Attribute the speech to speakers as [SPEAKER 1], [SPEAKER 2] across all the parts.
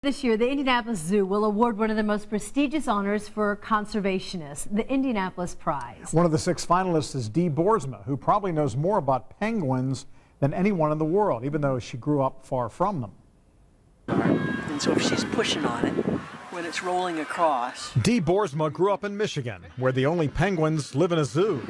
[SPEAKER 1] This year, the Indianapolis Zoo will award one of the most prestigious honors for conservationists, the Indianapolis Prize.
[SPEAKER 2] One of the 6 finalists is Dee Boersma, who probably knows more about penguins than anyone in the world, even though she grew up far from them.
[SPEAKER 3] And so if she's pushing on it, when it's rolling across.
[SPEAKER 2] Dee Boersma grew up in Michigan, where the only penguins live in a zoo.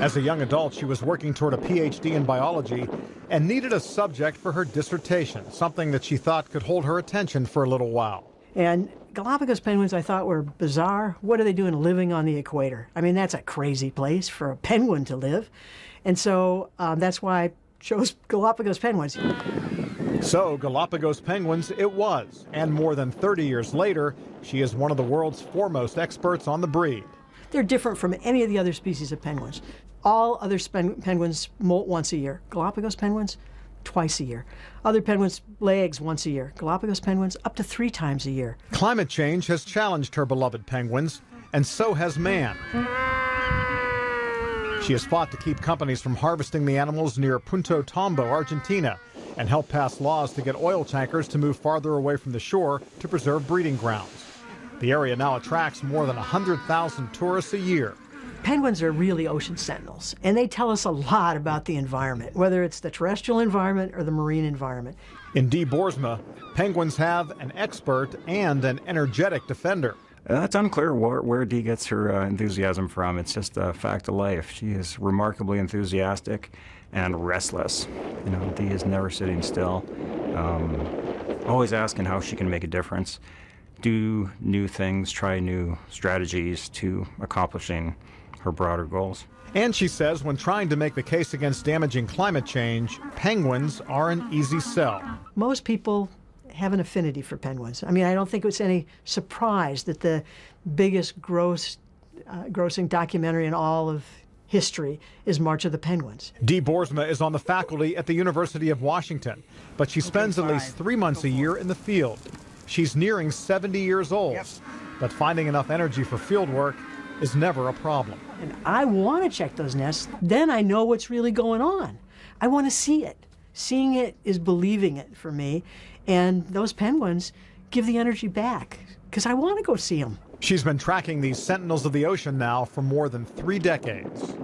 [SPEAKER 2] As a young adult, she was working toward a PhD in biology and needed a subject for her dissertation, something that she thought could hold her attention for a little while.
[SPEAKER 3] And Galapagos penguins I thought were bizarre. What are they doing living on the equator? I mean, that's a crazy place for a penguin to live. And so that's why I chose Galapagos penguins.
[SPEAKER 2] So Galapagos penguins it was, and more than 30 years later, she is one of the world's foremost experts on the breed.
[SPEAKER 3] They're different from any of the other species of penguins. All other penguins molt once a year. Galapagos penguins, twice a year. Other penguins lay eggs once a year. Galapagos penguins, up to 3 times a year.
[SPEAKER 2] Climate change has challenged her beloved penguins, and so has man. She has fought to keep companies from harvesting the animals near Punta Tombo, Argentina, and helped pass laws to get oil tankers to move farther away from the shore to preserve breeding grounds. The area now attracts more than 100,000 tourists a year.
[SPEAKER 3] Penguins are really ocean sentinels, and they tell us a lot about the environment, whether it's the terrestrial environment or the marine environment.
[SPEAKER 2] In Dee Boersma, penguins have an expert and an energetic defender.
[SPEAKER 4] It's unclear where Dee gets her enthusiasm from. It's just a fact of life. She is remarkably enthusiastic and restless. You know, Dee is never sitting still, always asking how she can make a difference, do new things, try new strategies to accomplishing her broader goals.
[SPEAKER 2] And she says when trying to make the case against damaging climate change, penguins are an easy sell.
[SPEAKER 3] Most people have an affinity for penguins. I mean, I don't think it's any surprise that the biggest grossing documentary in all of history is March of the Penguins.
[SPEAKER 2] Dee Boersma is on the faculty at the University of Washington, but she spends at least 3 months a year in the field. She's nearing 70 years old, but finding enough energy for field work is never a problem.
[SPEAKER 3] And I want to check those nests. Then I know what's really going on. I want to see it. Seeing it is believing it for me. And those penguins give the energy back because I want to go see them.
[SPEAKER 2] She's been tracking these sentinels of the ocean now for more than 3 decades.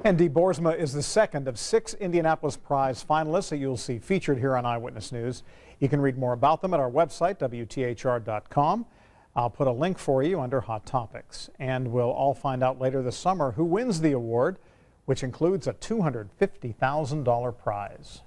[SPEAKER 2] And Dee Boersma is the second of 6 Indianapolis Prize finalists that you'll see featured here on Eyewitness News. You can read more about them at our website, WTHR.com. I'll put a link for you under Hot Topics. And we'll all find out later this summer who wins the award, which includes a $250,000 prize.